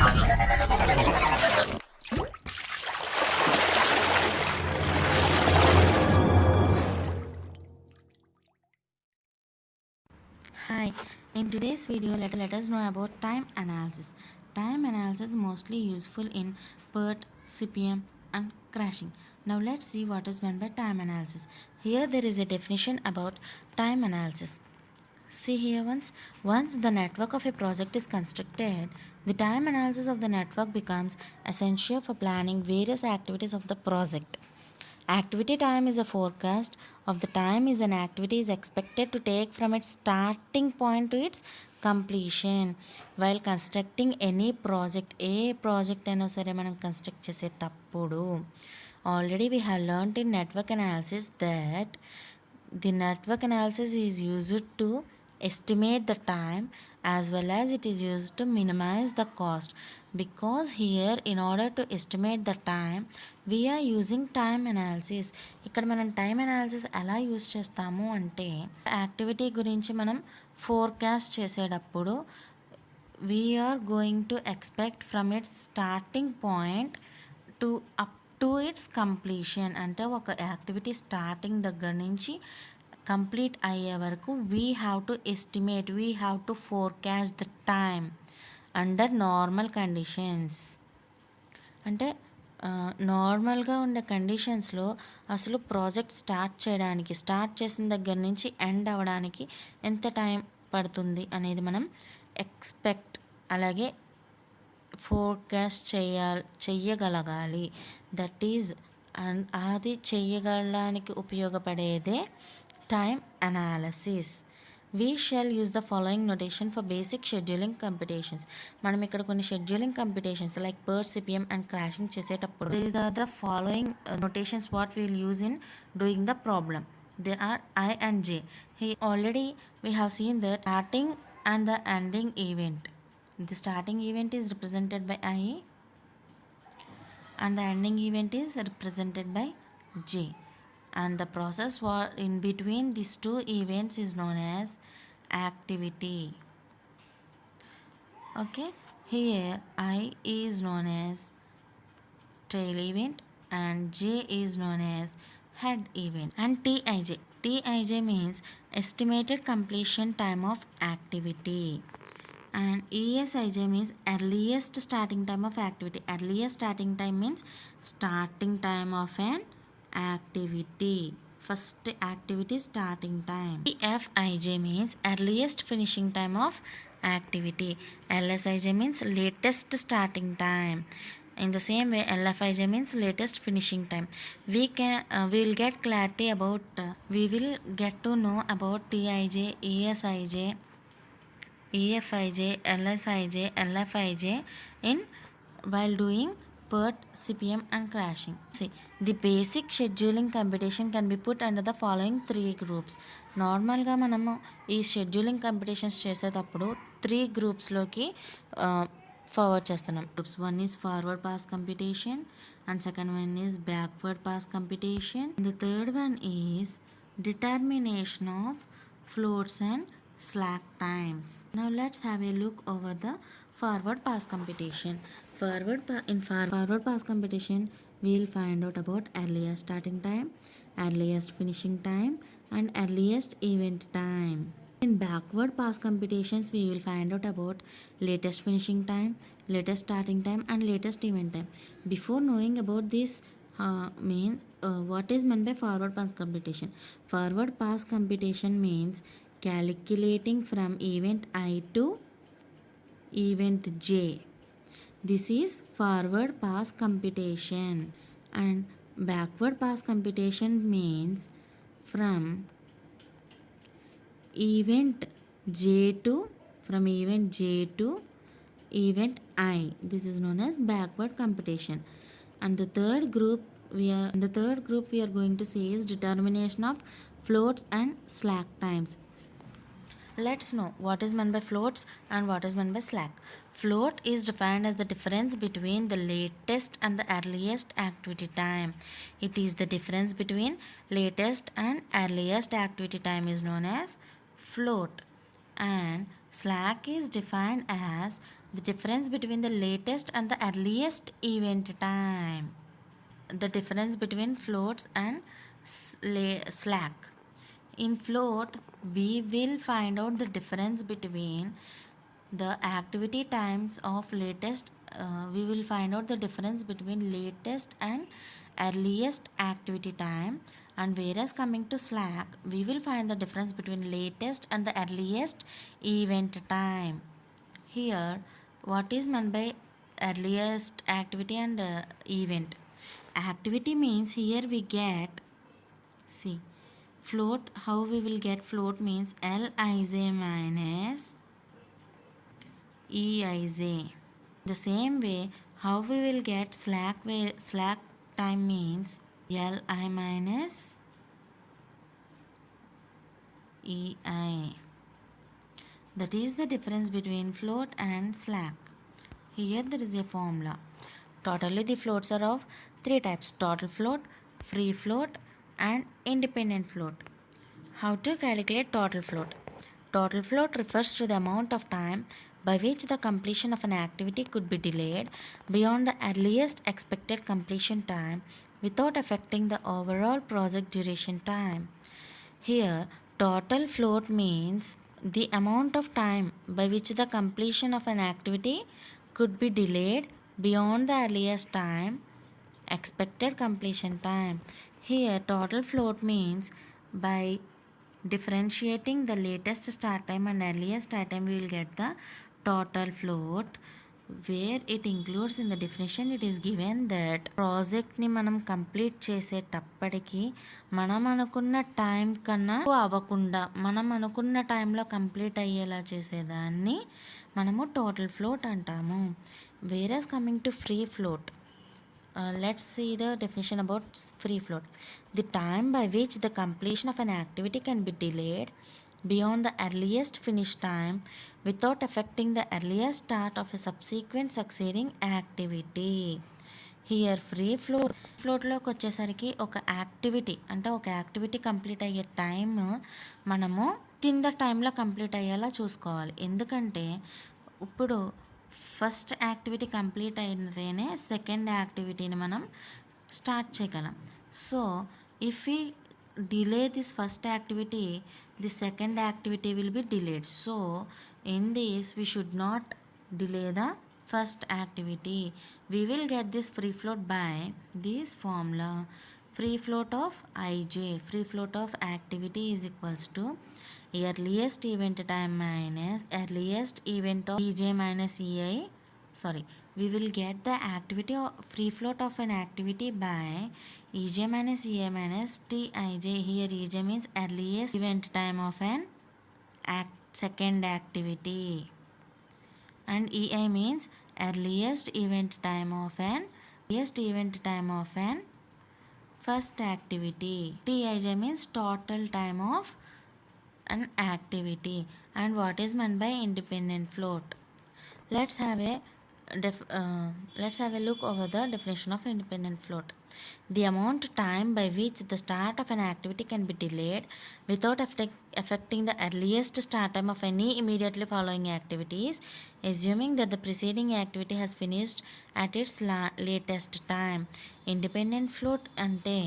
Hi, in today's video let us know about time analysis. Time analysis is mostly useful in PERT, CPM and crashing. Now let's see what is meant by time analysis. Here there is a definition about time analysis. See here once the network of a project is constructed, the time analysis of the network becomes essential for planning various activities of the project. Activity time is a forecast of the time is an activity is expected to take from its starting point to its completion. While constructing any project, A project అయినా సరే మనం construct చేసేటప్పుడు already we have learnt in network analysis that the network analysis is used to estimate the time as well as it is used to minimize the cost, because here in order to estimate the time we are using time analysis. ఇక్కడ మనం time analysis ఎలా use చేస్తాము అంటే activity గురించి మనం forecast చేసేటప్పుడు we're going to expect from its starting point to up to its completion. అంటే ఒక యాక్టివిటీ స్టార్టింగ్ దగ్గర నుంచి కంప్లీట్ అయ్యే వరకు we have to estimate, we have to forecast the time under normal conditions. అంటే నార్మల్గా ఉండే కండిషన్స్లో అసలు ప్రాజెక్ట్ స్టార్ట్ చేసిన దగ్గర నుంచి ఎండ్ అవ్వడానికి ఎంత టైం పడుతుంది అనేది మనం ఎక్స్పెక్ట్ అలాగే ఫోర్కాస్ట్ చెయ్యగలగాలి. దట్ ఈజ్ అది చెయ్యగలడానికి ఉపయోగపడేదే time analysis. We shall use the following notation for basic scheduling computations. మనం ఇక్కడ కొన్ని scheduling computations like PERT, CPM and crashing చేసేటప్పుడు these are the following notations what we will use in doing the problem. They are I and J. Here already we have seen the starting and the ending event. The starting event is represented by I and the ending event is represented by J. And the process in between these two events is known as activity. Okay, here I is known as tail event and J is known as head event. And Tij means estimated completion time of activity, and ESIJ means earliest starting time of activity. Earliest starting time means starting time of an activity, first activity starting time. EFIJ means earliest finishing time of activity. LSIJ means latest starting time. In the same way LFIJ means latest finishing time. We will get clarity about we will get to know about TIJ, ESIJ, EFIJ, LSIJ, LFIJ in while doing PERT, CPM and crashing. See, the basic scheduling computation can be put under the following three groups. నార్మల్గా మనము ఈ scheduling competitions చేసేటప్పుడు 3 గ్రూప్స్లోకి forward చేస్తున్నాం. Groups 1 is forward pass computation and second one is backward pass computation. The third one is determination of floats and slack times. Now let's have a look over the forward pass computation. Forward pass computation we will find out about earliest starting time, earliest finishing time and earliest event time. In backward pass computations we will find out about latest finishing time, latest starting time and latest event time. Before knowing about this means what is meant by forward pass computation. Forward pass computation means calculating from event I to event J. This is forward pass computation. And backward pass computation means from event J to event I. This is known as backward computation. And the third group we are going to see is determination of floats and slack times. Let's know what is meant by floats and what is meant by slack. Float is defined as the difference between the latest and the earliest activity time. It is the difference between latest and earliest activity time is known as float. And Slack is defined as the difference between the latest and the earliest event time. The difference between floats and slack. In float, we will find out the difference between the activity times of latest. We will find out the difference between latest and earliest activity time, and whereas coming to slack, we will find the difference between latest and the earliest event time. Here, what is meant by earliest activity and event? Activity means here we get, see, float. How we will get float means Lij minus Eij. The same way, how we will get slack, where slack time means Li minus Ei. That is the difference between float and slack. Here there is a formula. Totally the floats are of three types: total float, free float, and independent float. How to calculate total float? Total float refers to the amount of time by which the completion of an activity could be delayed beyond the earliest expected completion time without affecting the overall project duration time. Here, total float means the amount of time by which the completion of an activity could be delayed beyond the earliest time expected completion time. Here, total float means by differentiating the latest start time and earliest start time, we will get the total float, where it includes in the definition it is given that ప్రాజెక్ట్ని మనం complete చేసేటప్పటికి మనం అనుకున్న time కన్నా అవ్వకుండా మనం అనుకున్న టైంలో కంప్లీట్ అయ్యేలా చేసేదాన్ని మనము టోటల్ ఫ్లోట్ అంటాము. Whereas coming to free float, let's see the definition about free float. The time by which the completion of an activity can be delayed beyond the earliest finish time without affecting the earliest start of a subsequent succeeding activity. Here ఫ్లోట్లోకి వచ్చేసరికి ఒక activity అంటే ఒక activity complete అయ్యే time మనము కింద టైంలో complete అయ్యేలా చూసుకోవాలి. ఎందుకంటే ఇప్పుడు ఫస్ట్ యాక్టివిటీ కంప్లీట్ అయినదేనే సెకండ్ యాక్టివిటీని మనం స్టార్ట్ చేయగలం. సో ఇఫ్ ఈ delay this first activity, the second activity will be delayed. So in this we should not delay the first activity. We will get this free float by this formula. Free float of ij, free float of activity is equals to earliest event time minus earliest event of ej minus ei. Sorry, we will get the activity of free float of an activity by ej minus ei minus tij. Here ej means earliest event time of an second activity and ei means earliest event time of an first activity. Tij means total time of an activity. And what is meant by independent float? Let's have a look over the definition of independent float. The amount of time by which the start of an activity can be delayed without affecting the earliest start time of any immediately following activities, assuming that the preceding activity has finished at its latest time. Independent float అంటే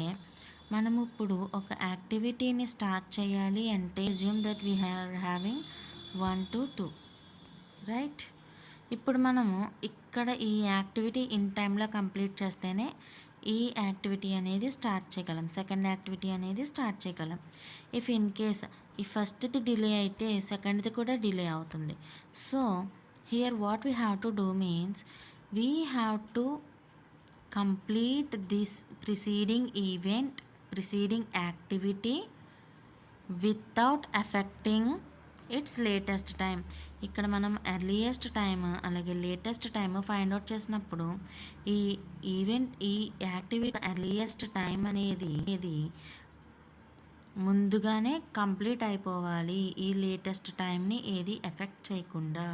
మనము ఇప్పుడు ఒక యాక్టివిటీని start చేయాలి అంటే assume that we having 1 to 2, right? ఇప్పుడు మనము ఇక్కడ ఈ యాక్టివిటీ ఇన్ టైంలో కంప్లీట్ చేస్తేనే ఈ యాక్టివిటీ అనేది స్టార్ట్ చేయగలం, సెకండ్ యాక్టివిటీ అనేది స్టార్ట్ చేయగలం. ఇఫ్ ఇన్ కేస్ ఈ ఫస్ట్ది డిలే అయితే సెకండ్ది కూడా డిలే అవుతుంది. So here what we have to do means we have to complete this preceding activity without affecting its latest time. ఇక్కడ మనం ఎర్లియస్ట్ టైమ్ అలాగే లేటెస్ట్ టైమ్ ఫైండ్ అవుట్ చేసినప్పుడు ఈ యాక్టివిటీ ఎర్లియస్ట్ టైం అనేది ముందుగానే కంప్లీట్ అయిపోవాలి, ఈ లేటెస్ట్ టైంని ఏది ఎఫెక్ట్ చేయకుండా.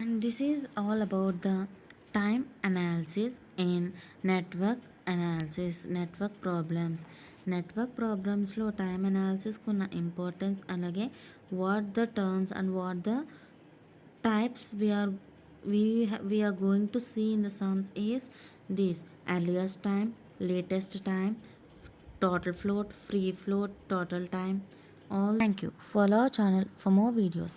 And this is all about the time analysis in network ప్రాబ్లమ్స్లో టైమ్ అనాలిసిస్కి ఉన్న ఇంపార్టెన్స్, అలాగే what the terms and what the types we are going to see in the sums is this: earliest time, latest time, total float, free float, total time. All. Thank you. Follow our channel for more videos.